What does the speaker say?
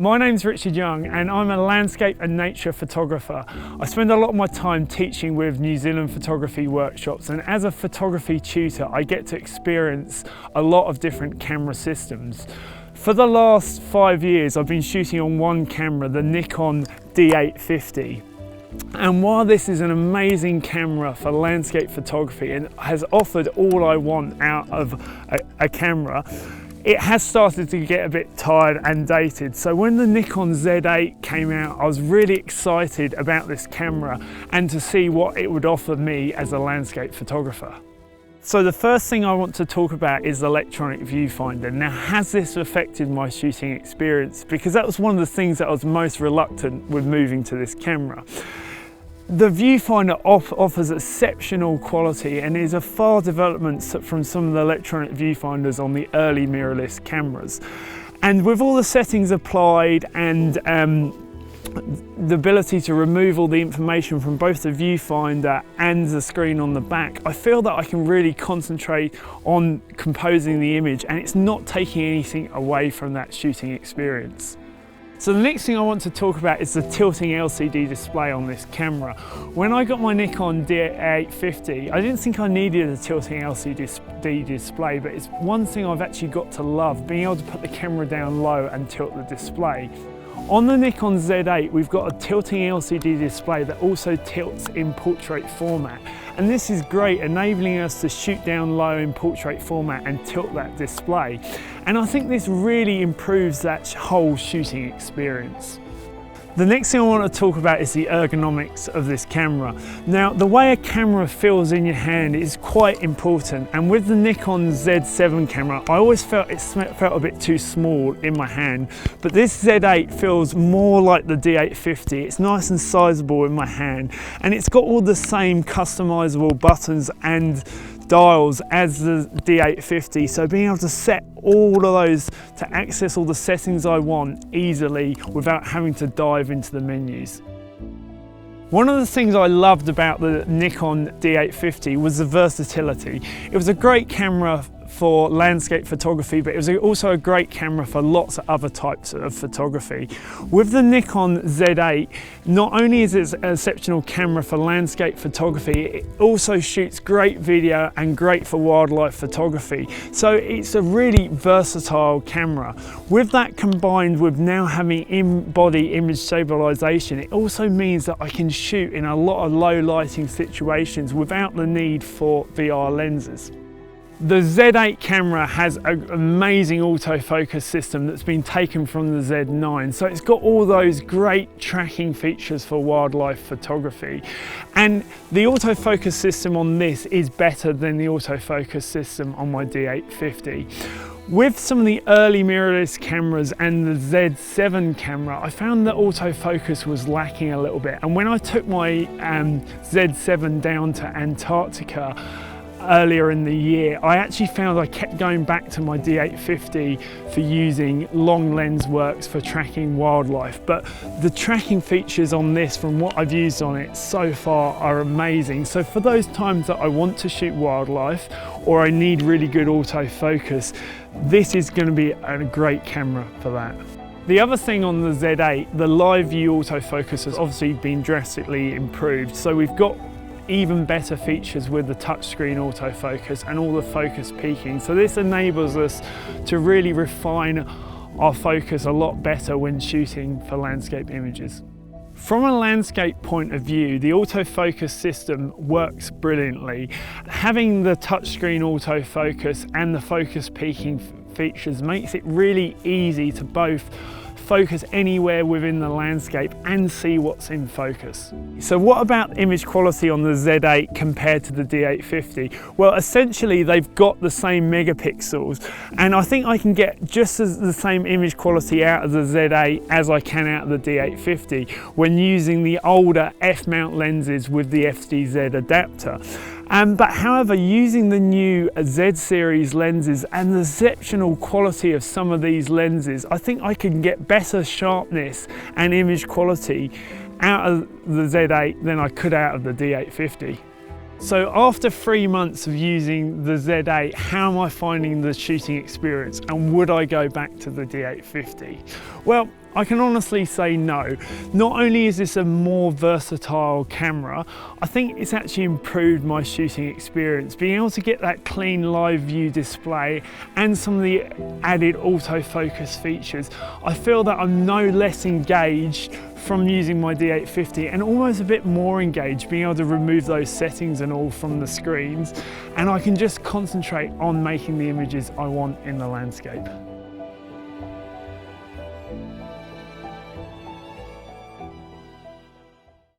My name's Richard Young and I'm a landscape and nature photographer. I spend a lot of my time teaching with New Zealand photography workshops, and as a photography tutor I get to experience a lot of different camera systems. For the last 5 years I've been shooting on one camera, the Nikon D850. And while this is an amazing camera for landscape photography and has offered all I want out of a camera, it has started to get a bit tired and dated. So when the Nikon Z8 came out, I was really excited about this camera and to see what it would offer me as a landscape photographer. So the first thing I want to talk about is the electronic viewfinder. Now, has this affected my shooting experience? Because that was one of the things that I was most reluctant with moving to this camera. The viewfinder offers exceptional quality and is a far development from some of the electronic viewfinders on the early mirrorless cameras. And with all the settings applied and the ability to remove all the information from both the viewfinder and the screen on the back, I feel that I can really concentrate on composing the image and it's not taking anything away from that shooting experience. So the next thing I want to talk about is the tilting LCD display on this camera. When I got my Nikon D850, I didn't think I needed a tilting LCD display, but it's one thing I've actually got to love, being able to put the camera down low and tilt the display. On the Nikon Z8, we've got a tilting LCD display that also tilts in portrait format. And this is great, enabling us to shoot down low in portrait format and tilt that display. And I think this really improves that whole shooting experience. The next thing I want to talk about is the ergonomics of this camera. Now, the way a camera feels in your hand is quite important, and with the Nikon Z7 camera, I always felt it felt a bit too small in my hand, but this Z8 feels more like the D850. It's nice and sizable in my hand, and it's got all the same customizable buttons and dials as the D850, so being able to set all of those to access all the settings I want easily without having to dive into the menus. One of the things I loved about the Nikon D850 was the versatility. It was a great camera for landscape photography, but it was also a great camera for lots of other types of photography. With the Nikon Z8, not only is it an exceptional camera for landscape photography, it also shoots great video and great for wildlife photography. So it's a really versatile camera. With that combined with now having in-body image stabilization, it also means that I can shoot in a lot of low lighting situations without the need for VR lenses. The Z8 camera has an amazing autofocus system that's been taken from the Z9, so it's got all those great tracking features for wildlife photography. And the autofocus system on this is better than the autofocus system on my D850. With some of the early mirrorless cameras and the Z7 camera, I found that autofocus was lacking a little bit. And when I took my Z7 down to Antarctica earlier in the year, I actually found I kept going back to my D850 for using long lens works for tracking wildlife, but the tracking features on this from what I've used on it so far are amazing. So for those times that I want to shoot wildlife or I need really good autofocus, this is going to be a great camera for that. The other thing on the Z8, the live view autofocus has obviously been drastically improved. So we've got even better features with the touchscreen autofocus and all the focus peaking. So this enables us to really refine our focus a lot better when shooting for landscape images. From a landscape point of view, the autofocus system works brilliantly. Having the touchscreen autofocus and the focus peaking features makes it really easy to both focus anywhere within the landscape and see what's in focus. So what about image quality on the Z8 compared to the D850? Well, essentially they've got the same megapixels, and I think I can get just as the same image quality out of the Z8 as I can out of the D850 when using the older f-mount lenses with the FDZ adapter. But however, using the new Z series lenses and the exceptional quality of some of these lenses, I think I can get better sharpness and image quality out of the Z8 than I could out of the D850. So after 3 months of using the Z8, how am I finding the shooting experience, and would I go back to the D850? Well, I can honestly say no. Not only is this a more versatile camera, I think it's actually improved my shooting experience. Being able to get that clean live view display and some of the added autofocus features, I feel that I'm no less engaged from using my D850 and almost a bit more engaged, being able to remove those settings and all from the screens, and I can just concentrate on making the images I want in the landscape.